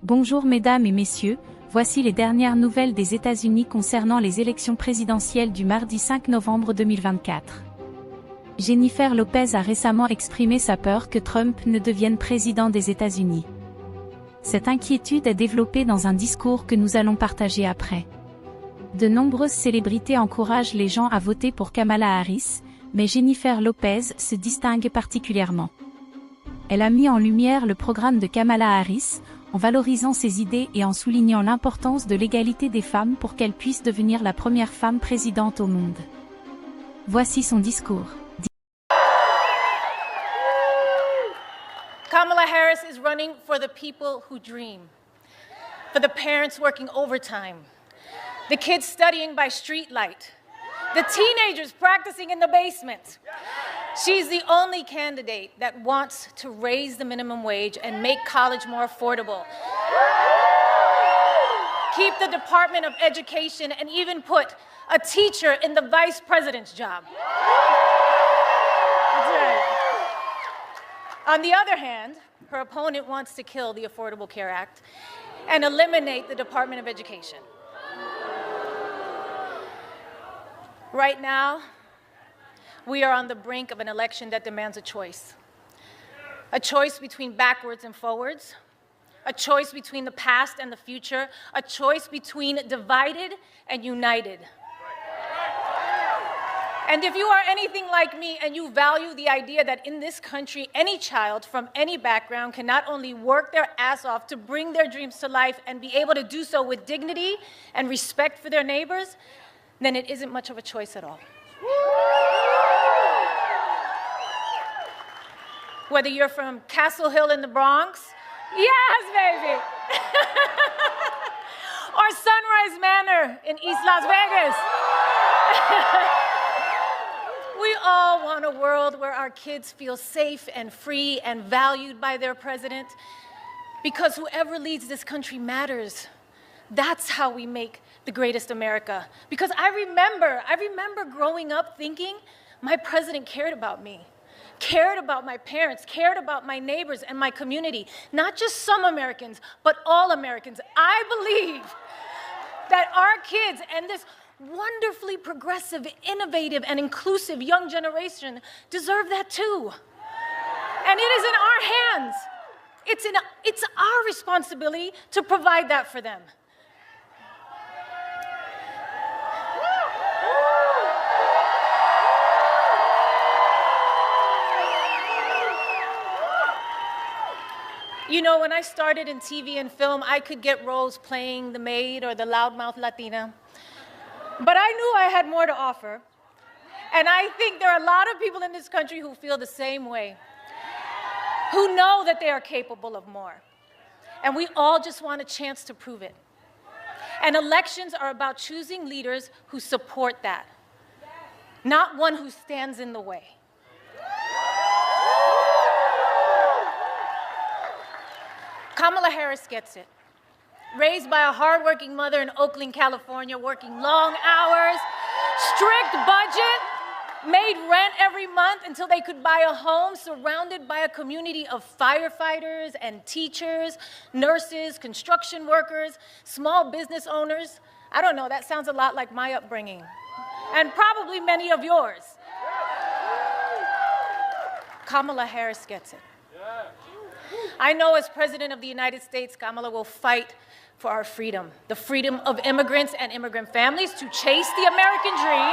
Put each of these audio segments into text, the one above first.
Bonjour mesdames et messieurs, voici les dernières nouvelles des États-Unis concernant les élections présidentielles du mardi 5 novembre 2024. Jennifer Lopez a récemment exprimé sa peur que Trump ne devienne président des États-Unis. Cette inquiétude est développée dans un discours que nous allons partager après. De nombreuses célébrités encouragent les gens à voter pour Kamala Harris, mais Jennifer Lopez se distingue particulièrement. Elle a mis en lumière le programme de Kamala Harris, en valorisant ses idées et en soulignant l'importance de l'égalité des femmes pour qu'elle puisse devenir la première femme présidente au monde. Voici son discours. Kamala Harris is running for the people who dream, for the parents working overtime, the kids studying by streetlight, the teenagers practicing in the basement. She's the only candidate that wants to raise the minimum wage and make college more affordable, keep the Department of Education, and even put a teacher in the vice president's job. That's right. On the other hand, her opponent wants to kill the Affordable Care Act and eliminate the Department of Education. Right now, we are on the brink of an election that demands a choice between backwards and forwards, a choice between the past and the future, a choice between divided and united. And if you are anything like me and you value the idea that in this country, any child from any background can not only work their ass off to bring their dreams to life and be able to do so with dignity and respect for their neighbors, then it isn't much of a choice at all. Whether you're from Castle Hill in the Bronx, yes, baby, or Sunrise Manor in East Las Vegas. We all want a world where our kids feel safe and free and valued by their president, because whoever leads this country matters. That's how we make the greatest America. Because I remember growing up thinking my president cared about me, cared about my parents, cared about my neighbors and my community. Not just some Americans, but all Americans. I believe that our kids and this wonderfully progressive, innovative, and inclusive young generation deserve that too. And it is in our hands. It's our responsibility to provide that for them. You know, when I started in TV and film, I could get roles playing the maid or the loudmouth Latina. But I knew I had more to offer. And I think there are a lot of people in this country who feel the same way, who know that they are capable of more. And we all just want a chance to prove it. And elections are about choosing leaders who support that, not one who stands in the way. Kamala Harris gets it. Raised by a hardworking mother in Oakland, California, working long hours, strict budget, made rent every month until they could buy a home, surrounded by a community of firefighters and teachers, nurses, construction workers, small business owners. I don't know, that sounds a lot like my upbringing, and probably many of yours. Kamala Harris gets it. I know as President of the United States, Kamala will fight for our freedom, the freedom of immigrants and immigrant families to chase the American dream,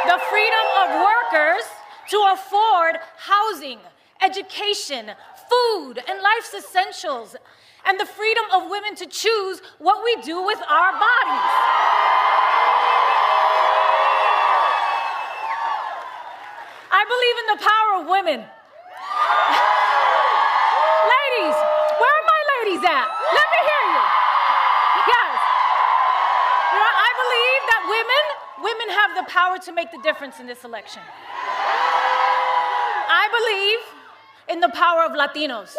the freedom of workers to afford housing, education, food, and life's essentials, and the freedom of women to choose what we do with our bodies. I believe in the power of women. Ladies, where are my ladies at? Let me hear you. Yes. I believe that women have the power to make the difference in this election. I believe in the power of Latinos.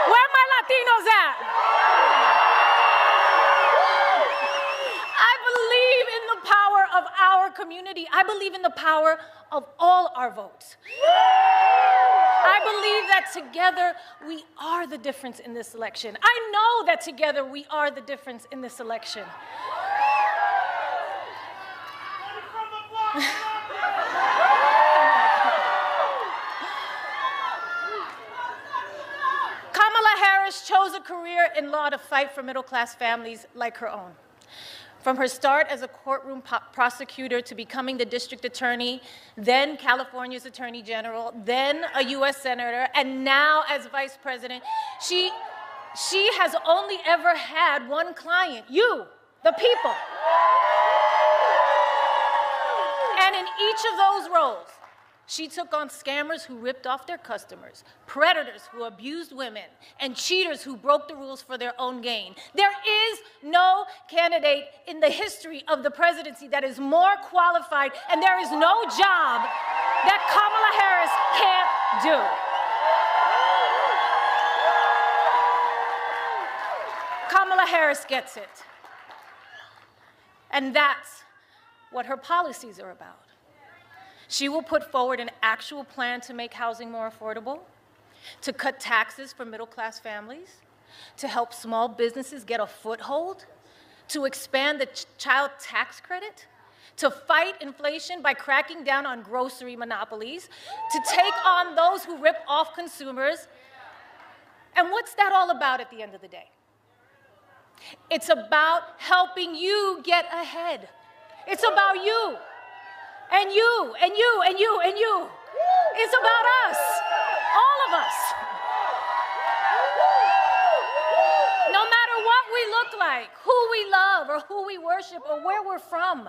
Where are my Latinos at? I believe in the power of our community. I believe in the power of all our votes. I believe that together we are the difference in this election. I know that together we are the difference in this election. Kamala Harris chose a career in law to fight for middle-class families like her own. From her start as a courtroom prosecutor to becoming the district attorney, then California's attorney general, then a U.S. senator, and now as vice president, she has only ever had one client, you, the people. And in each of those roles, she took on scammers who ripped off their customers, predators who abused women, and cheaters who broke the rules for their own gain. There is no candidate in the history of the presidency that is more qualified, and there is no job that Kamala Harris can't do. Kamala Harris gets it. And that's what her policies are about. She will put forward an actual plan to make housing more affordable, to cut taxes for middle-class families, to help small businesses get a foothold, to expand the child tax credit, to fight inflation by cracking down on grocery monopolies, to take on those who rip off consumers. And what's that all about at the end of the day? It's about helping you get ahead. It's about you. And you, and you, and you, and you. It's about us, all of us. No matter what we look like, who we love, or who we worship, or where we're from.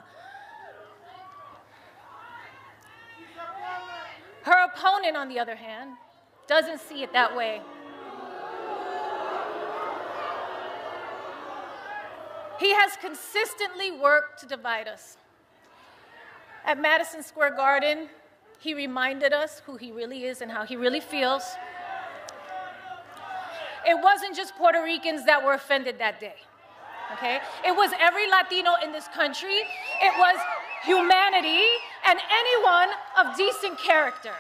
Her opponent, on the other hand, doesn't see it that way. He has consistently worked to divide us. At Madison Square Garden, he reminded us who he really is and how he really feels. It wasn't just Puerto Ricans that were offended that day, okay? It was every Latino in this country. It was humanity and anyone of decent character.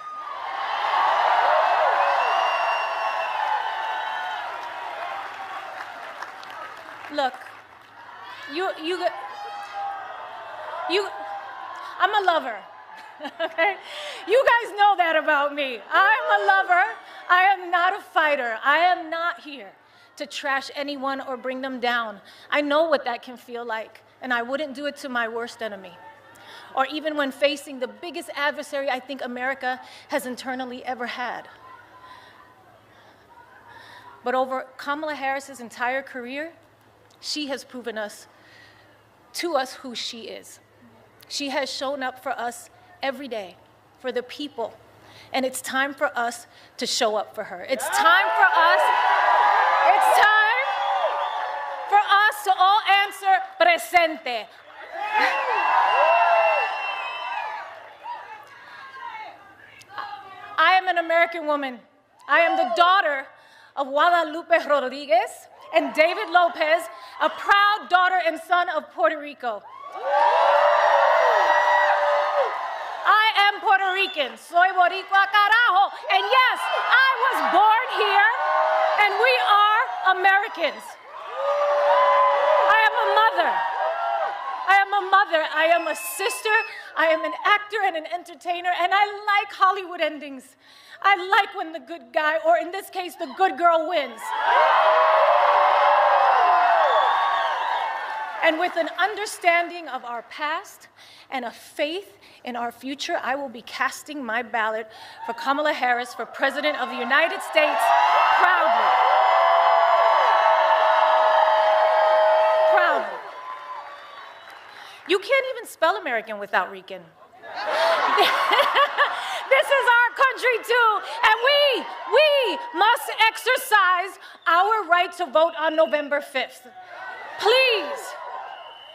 Look, I'm a lover, okay? You guys know that about me. I'm a lover. I am not a fighter. I am not here to trash anyone or bring them down. I know what that can feel like, and I wouldn't do it to my worst enemy, or even when facing the biggest adversary I think America has internally ever had. But over Kamala Harris's entire career, she has proven to us who she is. She has shown up for us every day, for the people. And it's time for us to show up for her. It's time for us to all answer presente. I am an American woman. I am the daughter of Guadalupe Rodriguez and David Lopez, a proud daughter and son of Puerto Rico. I am Puerto Rican. Soy boricua carajo. And yes, I was born here, and we are Americans. I am a mother. I am a sister. I am an actor and an entertainer, and I like Hollywood endings. I like when the good guy, or in this case, the good girl wins. And with an understanding of our past and a faith in our future, I will be casting my ballot for Kamala Harris for President of the United States proudly. Proudly. You can't even spell American without Rican. This is our country too, and we must exercise our right to vote on November 5th. Please.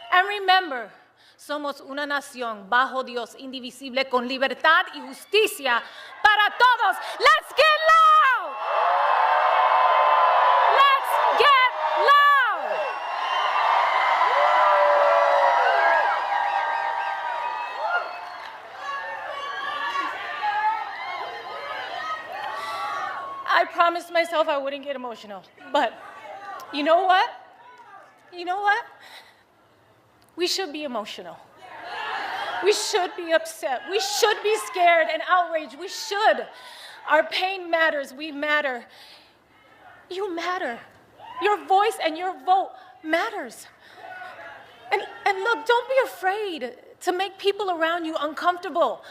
And remember, somos una nación bajo Dios, indivisible, con libertad y justicia para todos. Let's get loud! Let's get loud! promised myself I wouldn't get emotional. But you know what? You know what? We should be emotional. We should be upset. We should be scared and outraged. We should. Our pain matters. We matter. You matter. Your voice and your vote matters. And look, don't be afraid to make people around you uncomfortable.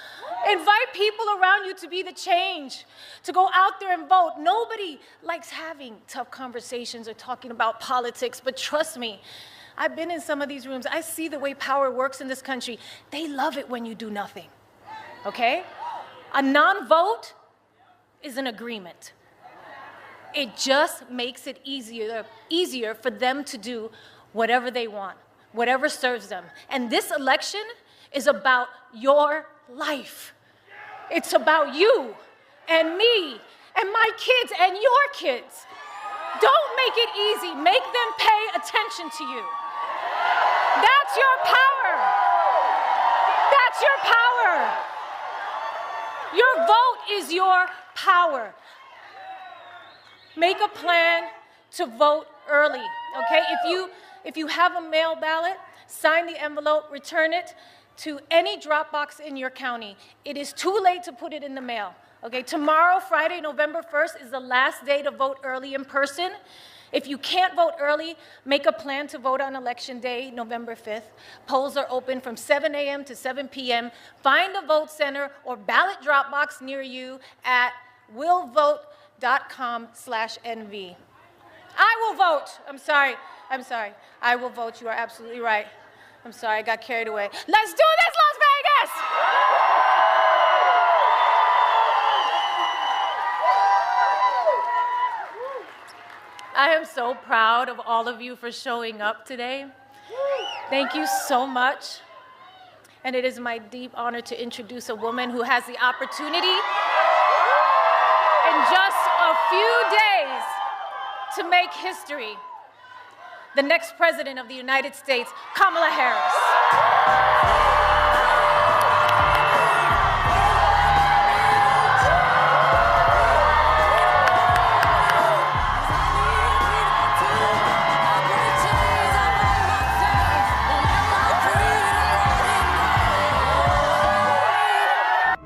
Invite people around you to be the change, to go out there and vote. Nobody likes having tough conversations or talking about politics, but trust me, I've been in some of these rooms. I see the way power works in this country. They love it when you do nothing, okay? A non-vote is an agreement. It just makes it easier for them to do whatever they want, whatever serves them. And this election is about your life. It's about you and me and my kids and your kids. Don't make it easy. Make them pay attention to you. That's your power. That's your power. Your vote is your power. Make a plan to vote early, okay? If you have a mail ballot, sign the envelope, return it to any drop box in your county. It is too late to put it in the mail, okay? Tomorrow, Friday, November 1st, is the last day to vote early in person. If you can't vote early, make a plan to vote on Election Day, November 5th. Polls are open from 7 a.m. to 7 p.m. Find a vote center or ballot drop box near you at willvote.com/NV. I will vote. I'm sorry. I will vote. You are absolutely right. I'm sorry, I got carried away. Let's do this, Las Vegas! I am so proud of all of you for showing up today. Thank you so much. And it is my deep honor to introduce a woman who has the opportunity in just a few days to make history. The next president of the United States, Kamala Harris.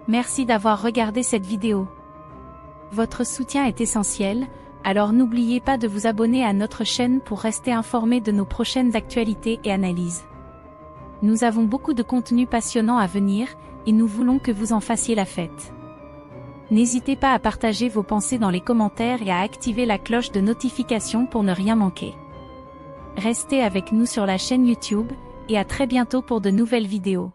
Merci d'avoir regardé cette vidéo. Votre soutien est essentiel, alors n'oubliez pas de vous abonner à notre chaîne pour rester informé de nos prochaines actualités et analyses. Nous avons beaucoup de contenu passionnant à venir, et nous voulons que vous en fassiez la fête. N'hésitez pas à partager vos pensées dans les commentaires et à activer la cloche de notification pour ne rien manquer. Restez avec nous sur la chaîne YouTube, et à très bientôt pour de nouvelles vidéos.